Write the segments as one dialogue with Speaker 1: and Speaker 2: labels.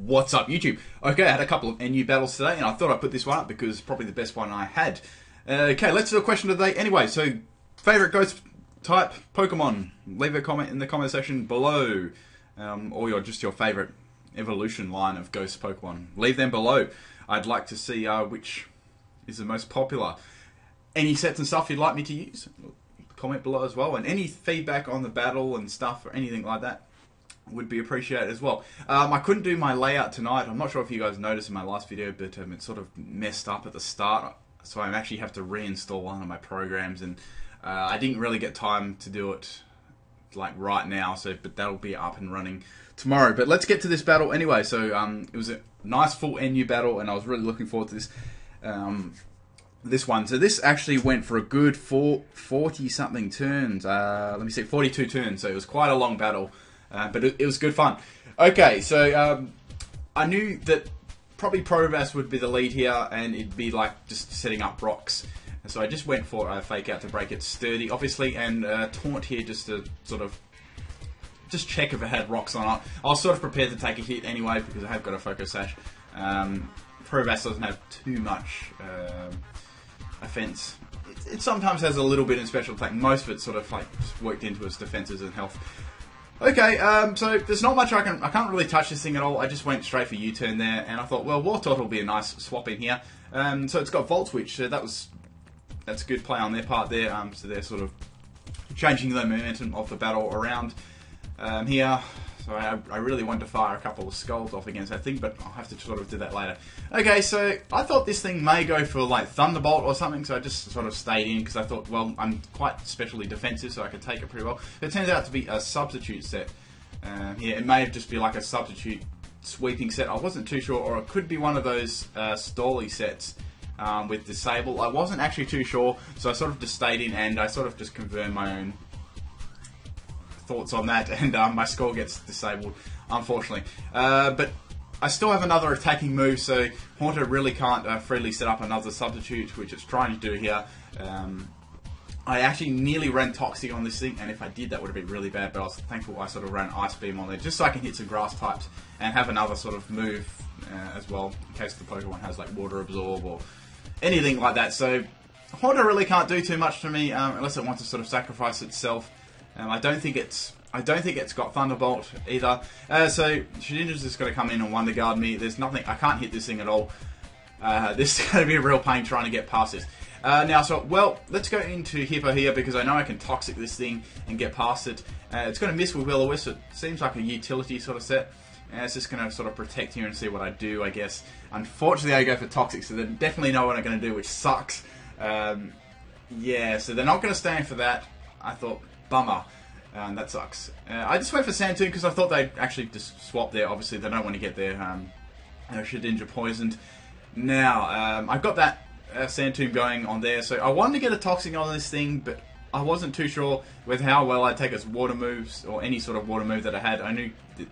Speaker 1: What's up, YouTube? Okay, I had a couple of NU battles today, and I thought I'd put this one up because it's probably the best one I had. Okay, let's do a question of the day. Anyway, so favorite ghost type Pokemon? Leave a comment in the comment section below, or just your favorite evolution line of ghost Pokemon. Leave them below. I'd like to see which is the most popular. Any sets and stuff you'd like me to use? Comment below as well, and any feedback on the battle and stuff or anything like that would be appreciated as well. I couldn't do my layout tonight. I'm not sure if you guys noticed in my last video, but it sort of messed up at the start, so I actually have to reinstall one of my programs, and I didn't really get time to do it like right now, but that'll be up and running tomorrow. But let's get to this battle anyway. So it was a nice full NU battle, and I was really looking forward to this this one. So this actually went for a good 40 something turns. Let me see, 42 turns. So it was quite a long battle. But it was good fun. Okay, so I knew that probably Protobass would be the lead here, and it'd be like just setting up rocks. And so I just went for a fake out to break it sturdy, obviously, and taunt here just to sort of just check if it had rocks on it. I was sort of prepared to take a hit anyway because I have got a Focus Sash. Protobass doesn't have too much offense. It sometimes has a little bit in special attack. Most of it's sort of like just worked into its defenses and health. Okay, so there's not much I can't really touch this thing at all. I just went straight for U-turn there, and I thought, well, Wartortle will be a nice swap in here. So it's got Volt Switch, so that's a good play on their part there. So they're sort of changing the momentum of the battle around here. So I really want to fire a couple of skulls off against that thing, but I'll have to sort of do that later. Okay, so I thought this thing may go for like Thunderbolt or something, so I just sort of stayed in because I thought, well, I'm quite specially defensive, so I could take it pretty well. It turns out to be a substitute set. Yeah, it may have just be like a substitute sweeping set. I wasn't too sure, or it could be one of those Stally sets with Disable. I wasn't actually too sure, so I sort of just stayed in, and I sort of just confirmed my own thoughts on that, and my score gets disabled, unfortunately. But I still have another attacking move, so Haunter really can't freely set up another substitute, which it's trying to do here. I actually nearly ran Toxic on this thing, and if I did, that would have been really bad, but I was thankful I sort of ran Ice Beam on there, just so I can hit some grass types, and have another sort of move as well, in case the Pokemon has like Water Absorb or anything like that. So Haunter really can't do too much to me, unless it wants to sort of sacrifice itself. I don't think it's got Thunderbolt either. So Shedinja's just got to come in and Wonder Guard me. There's nothing. I can't hit this thing at all. This is going to be a real pain trying to get past this. Now, so well, let's go into Hippo here because I know I can Toxic this thing and get past it. It's going to miss with Will-O-Wisp. It seems like a utility sort of set. It's just going to sort of protect here and see what I do, I guess. Unfortunately, I go for Toxic, so they definitely know what I'm going to do, which sucks. Yeah, so they're not going to stand for that. I thought, bummer. That sucks. I just went for Sand Tomb because I thought they'd actually just swap there. Obviously, they don't want to get their Shedinja poisoned. Now, I've got that Sand Tomb going on there, so I wanted to get a Toxic on this thing, but I wasn't too sure with how well I'd take its water moves, or any sort of water move that I had. I knew that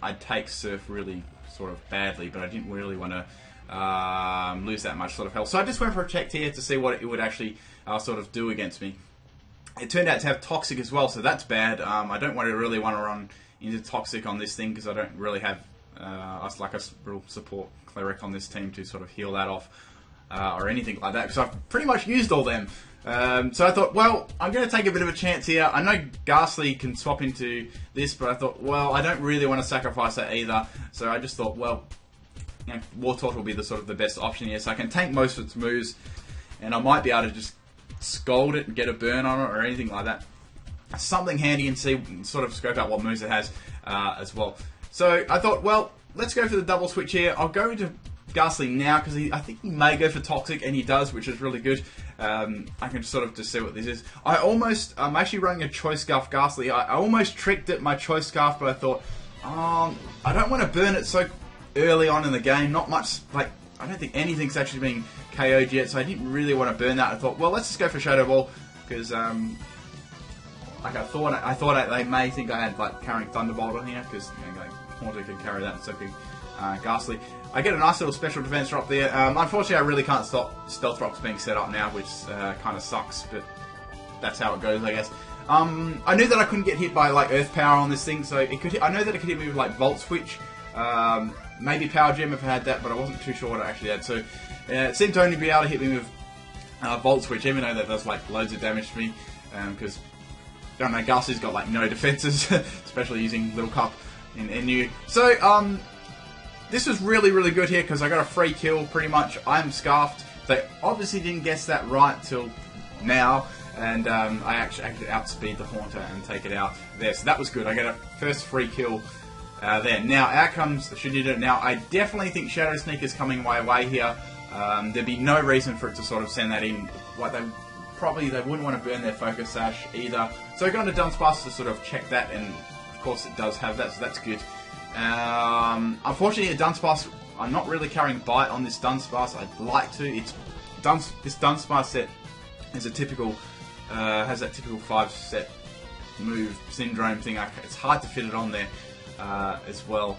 Speaker 1: I'd take Surf really sort of badly, but I didn't really want to lose that much sort of health. So I just went for a check here to see what it would actually sort of do against me. It turned out to have Toxic as well, so that's bad. I don't really want to run into Toxic on this thing because I don't really have like a real support cleric on this team to sort of heal that off or anything like that, because I've pretty much used all them. So I thought, well, I'm going to take a bit of a chance here. I know Ghastly can swap into this, but I thought, well, I don't really want to sacrifice that either. So I just thought, well, you know, Wartortle will be the sort of the best option here, so I can tank most of its moves, and I might be able to just Scald it and get a burn on it or anything like that. Something handy, and see, sort of scope out what moves it has as well. So I thought, well, let's go for the double switch here. I'll go to Ghastly now because I think he may go for Toxic, and he does, which is really good. I can sort of just see what this is. I'm actually running a Choice Scarf Ghastly. I almost tricked it, my Choice Scarf, but I thought, I don't want to burn it so early on in the game. Not much, like, I don't think anything's actually been KO'd yet, so I didn't really want to burn that. I thought, well, let's just go for Shadow Ball, because like I thought they may think I had like carrying Thunderbolt on here, because you know, like, Haunter can carry that, so can Ghastly. I get a nice little special defense drop there. Unfortunately, I really can't stop Stealth Rocks being set up now, which kind of sucks, but that's how it goes, I guess. I knew that I couldn't get hit by like Earth Power on this thing, so it could. I know that it could hit me with like Volt Switch. maybe Power Gem if I had that, but I wasn't too sure what I actually had. So it seemed to only be able to hit me with Volt Switch, even though that does like loads of damage to me, because I don't know, Gus's got like no defenses, especially using Little Cup in NU. So this was really good here because I got a free kill pretty much. I'm Scarfed. They obviously didn't guess that right till now, and I actually outspeed the Haunter and take it out there. So that was good. I got a first free kill there. Now out comes the Shedinja. Now I definitely think Shadow Sneak is coming my way here. There'd be no reason for it to sort of send that in. Like they wouldn't want to burn their Focus Sash either. So I got into Dunsparce to sort of check that, and of course it does have that, so that's good. Unfortunately, a Dunsparce, I'm not really carrying Bite on this Dunsparce. I'd like to. This Dunsparce set is a typical, has that typical 5-set move syndrome thing. It's hard to fit it on there as well.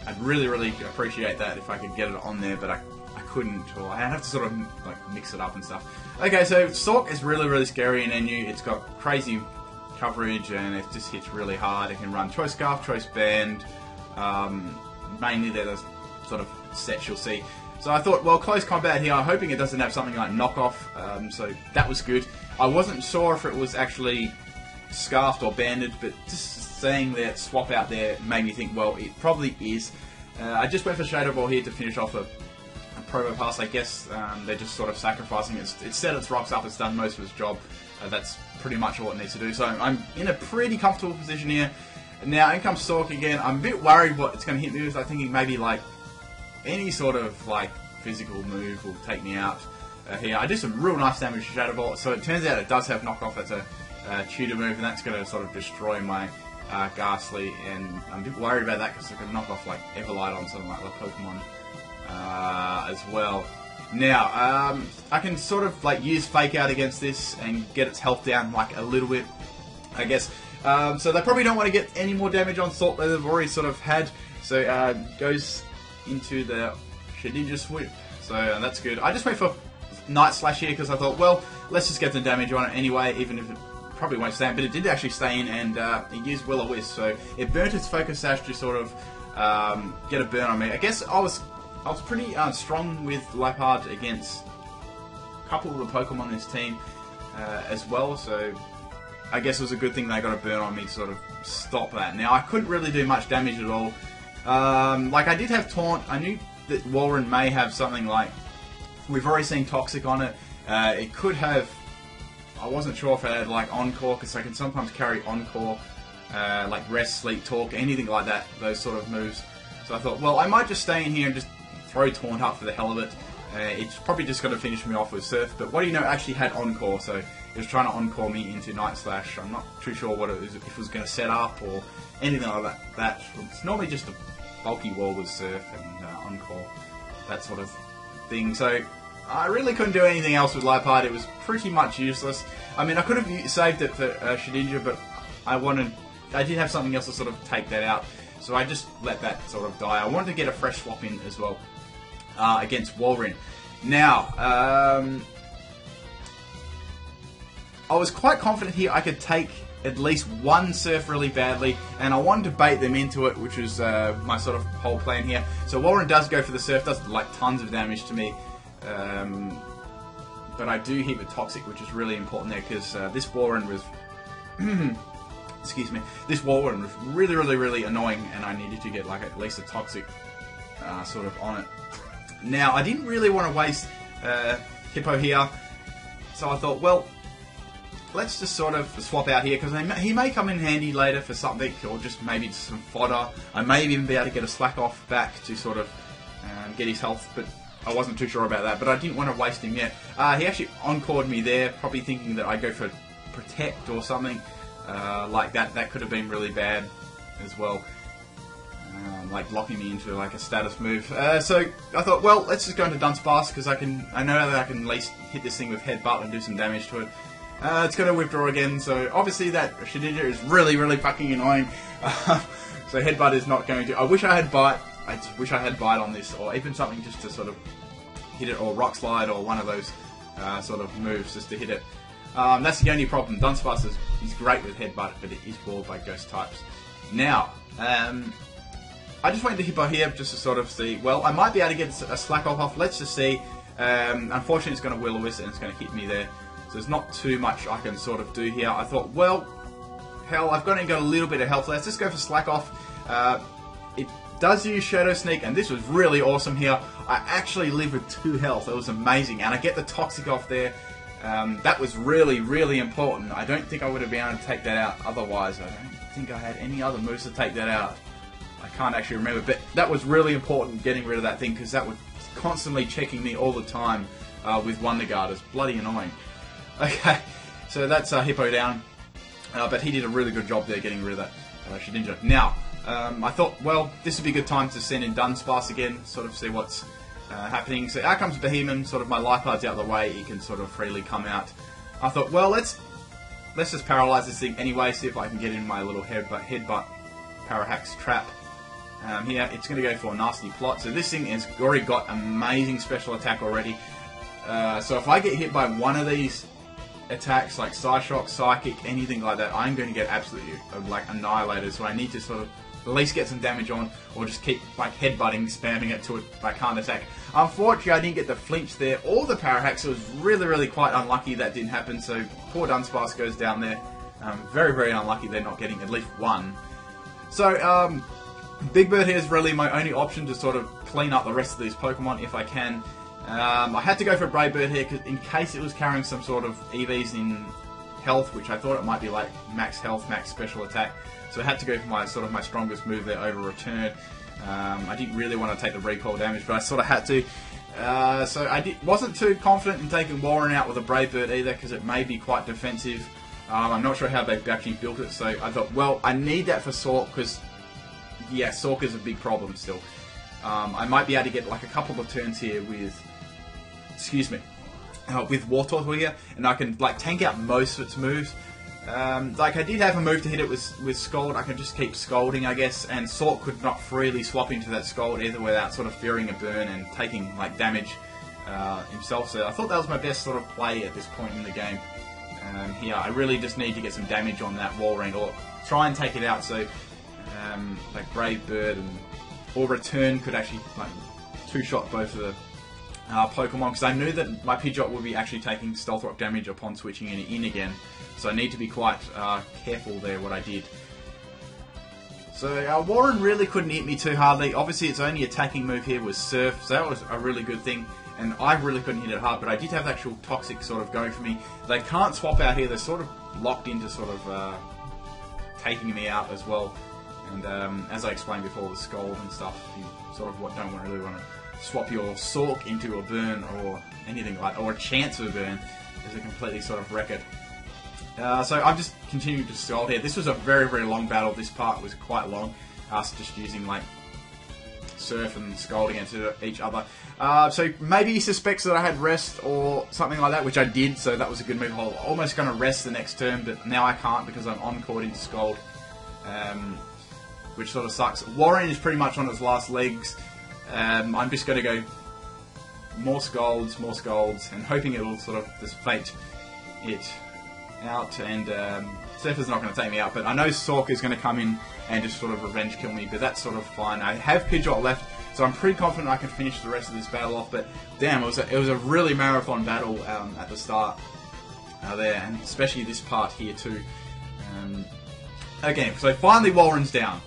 Speaker 1: I'd really appreciate that if I could get it on there, but I couldn't, or I'd have to sort of like mix it up and stuff. Okay, so Sawk is really scary in NU. It's got crazy coverage and it just hits really hard. It can run Choice Scarf, Choice Band. Mainly they're the sort of sets you'll see. So I thought, well, close combat here. I'm hoping it doesn't have something like knockoff. So that was good. I wasn't sure if it was actually scarfed or banded, but just saying that swap out there made me think, well, it probably is. I just went for Shadow Ball here to finish off a Provo Pass. I guess they're just sort of sacrificing it. It's set its rocks up. It's done most of its job. That's pretty much all it needs to do. So I'm in a pretty comfortable position here. Now in comes Sawk again. I'm a bit worried what it's going to hit me with. I'm thinking maybe like any sort of like physical move will take me out here. I do some real nice damage to Shadow Ball. So it turns out it does have knockoff. That's a tutor move, and that's going to sort of destroy my Ghastly. And I'm a bit worried about that because I could knock off like Everlight on something like the Pokemon as well. Now I can sort of like use Fake Out against this and get its health down like a little bit, I guess. So they probably don't want to get any more damage on Salt that they've already sort of had. So goes into the Shedinja Swoop. So that's good. I just went for Night Slash here because I thought, well, let's just get the damage on it anyway, even if it probably won't stay in. But it did actually stay in, and it used Will-O-Wisp. So it burnt its Focus Sash to sort of get a burn on me. I guess I was pretty strong with Leopard against a couple of the Pokemon in this team as well. So I guess it was a good thing they got a burn on me to sort of stop that. Now, I couldn't really do much damage at all. Like, I did have Taunt. I knew that Walrein may have something like... We've already seen Toxic on it. It could have... I wasn't sure if it had, like, Encore, because I can sometimes carry Encore, like Rest, Sleep, Talk, anything like that, those sort of moves. So I thought, well, I might just stay in here and just throw Taunt up for the hell of it. It's probably just going to finish me off with Surf, but what do you know, it actually had Encore, so... It was trying to Encore me into Night Slash. I'm not too sure what it was, if it was going to set up or anything like that. It's normally just a bulky wall with Surf and Encore, that sort of thing. So I really couldn't do anything else with Leopard. It was pretty much useless. I mean, I could have saved it for Shedinja, but I did have something else to sort of take that out. So I just let that sort of die. I wanted to get a fresh swap in as well against Walrein. Now, I was quite confident here I could take at least one Surf really badly, and I wanted to bait them into it, which was my sort of whole plan here. So Walrein does go for the Surf, does like tons of damage to me, but I do hit with Toxic, which is really important there, because this Walrein was... excuse me. This Walrein was really annoying, and I needed to get like at least a Toxic sort of on it. Now, I didn't really want to waste Hippo here, so I thought, well, let's just sort of swap out here, because he may come in handy later for something, or just maybe just some fodder. I may even be able to get a Slack Off back to sort of get his health, but I wasn't too sure about that. But I didn't want to waste him yet. He actually Encored me there, probably thinking that I'd go for Protect or something like that. That could have been really bad as well. Like locking me into like a status move. So I thought, well, let's just go into Dunsparce, because I know that I can at least hit this thing with Headbutt and do some damage to it. It's going to withdraw again, so obviously that Shedinja is really fucking annoying. So Headbutt is not going to... I wish I had Bite. I wish I had Bite on this, or even something just to sort of hit it, or Rock Slide, or one of those sort of moves just to hit it. That's the only problem. Dunsparce is great with Headbutt, but it is walled by Ghost types. Now, I just went to Hippo here just to sort of see, well, I might be able to get a slack off. Let's just see. Unfortunately, it's going to will-o-wisp and it's going to hit me there. So there's not too much I can sort of do here. I thought, well, hell, I've got a little bit of health. Let's just go for slack off. It does use Shadow Sneak, and this was really awesome here. I actually live with 2 health. It was amazing, and I get the Toxic off there. That was really, really important. I don't think I would have been able to take that out otherwise. I don't think I had any other moves to take that out. I can't actually remember, but that was really important, getting rid of that thing, because that was constantly checking me all the time with Wonder Guard. It's bloody annoying. Okay, so that's Hippo down, but he did a really good job there getting rid of that Shedinja. Now, I thought, well, this would be a good time to send in Dunsparce again, sort of see what's happening. So out comes Behemoth, sort of my life bard's out of the way, he can sort of freely come out. I thought, well, let's just paralyze this thing anyway, see if I can get in my little headbutt Parahax trap. Here, it's going to go for a nasty plot. So this thing has already got amazing special attack already. So if I get hit by one of these attacks, like Psyshock, Psychic, anything like that, I'm going to get absolutely like annihilated. So I need to sort of at least get some damage on, or just keep like headbutting, spamming it till I can't attack. Unfortunately, I didn't get the flinch there or the Parahax. It was really, really quite unlucky that didn't happen. So poor Dunsparce goes down there. Very, very unlucky they're not getting at least one. So Big Bird here is really my only option to sort of clean up the rest of these Pokemon if I can. I had to go for Brave Bird here because in case it was carrying some sort of EVs in health, which I thought it might be like max health, max special attack. So I had to go for my strongest move there over Return. I didn't really want to take the recoil damage, but I sort of had to. So I wasn't too confident in taking Warren out with a Brave Bird either because it may be quite defensive. I'm not sure how they've actually built it, so I thought, well, I need that for Sawk because, yeah, Sawk is a big problem still. I might be able to get like a couple of turns here with, with Wartortle here, and I can like tank out most of its moves. Like I did have a move to hit it with Scald. I could just keep Scalding, I guess, and Sawk could not freely swap into that Scald either without sort of fearing a burn and taking like damage himself. So I thought that was my best sort of play at this point in the game. Here, I really just need to get some damage on that Walrein or try and take it out. So like Brave Bird or Return could actually like two-shot both of the Pokemon, because I knew that my Pidgeot would be actually taking Stealth Rock damage upon switching it in again. So I need to be quite careful there what I did. So Warren really couldn't hit me too hardly. Obviously its only attacking move here was Surf, so that was a really good thing. And I really couldn't hit it hard, but I did have the actual Toxic sort of going for me. They can't swap out here, they're sort of locked into sort of taking me out as well. And as I explained before with Scald and stuff, you sort of don't really want to swap your Sawk into a burn or anything like that, or a chance of a burn, is a completely sort of wreck it. So I'm just continuing to Scald here. This was a very, very long battle. This part was quite long. Us just using like Surf and Scald against each other. So maybe he suspects that I had Rest or something like that, which I did, so that was a good move. I was almost going to Rest the next turn, but now I can't because I'm on-court into Scald, which sort of sucks. Warren is pretty much on his last legs. I'm just going to go more Scalds, and hoping it will sort of just fate it out, and Surfer's not going to take me out, but I know Sawk is going to come in and just sort of revenge kill me, but that's sort of fine. I have Pidgeot left, so I'm pretty confident I can finish the rest of this battle off, but damn, it was a really marathon battle at the start there, and especially this part here too. Okay, so finally Walren's down.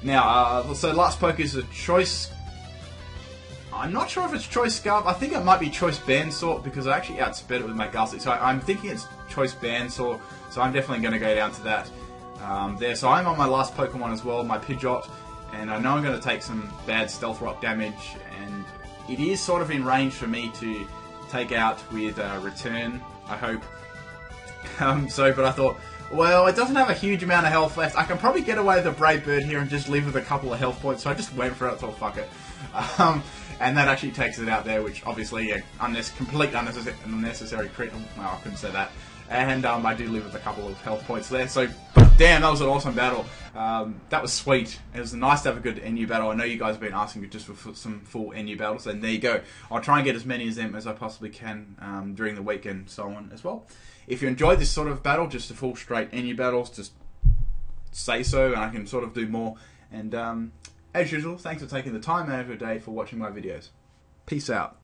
Speaker 1: Now, so last poke is a Choice. I'm not sure if it's Choice Scarf. I think it might be Choice Bandsaw because I actually outsped it with my Ghastly. So I'm thinking it's Choice Bandsaw. So I'm definitely going to go down to that there. So I'm on my last Pokemon as well, my Pidgeot. And I know I'm going to take some bad Stealth Rock damage. And it is sort of in range for me to take out with Return, I hope. But I thought, well, it doesn't have a huge amount of health left. I can probably get away with a Brave Bird here and just live with a couple of health points. So I just went for it, thought, fuck it. And that actually takes it out there, which obviously, complete unnecessary crit. Well, I couldn't say that. And I do live with a couple of health points there. So, damn, that was an awesome battle. That was sweet. It was nice to have a good NU battle. I know you guys have been asking me just for some full NU battles, and there you go. I'll try and get as many of them as I possibly can during the week and so on as well. If you enjoyed this sort of battle, just a full straight NU battles, just say so, and I can sort of do more. And As usual, thanks for taking the time out of your day for watching my videos. Peace out.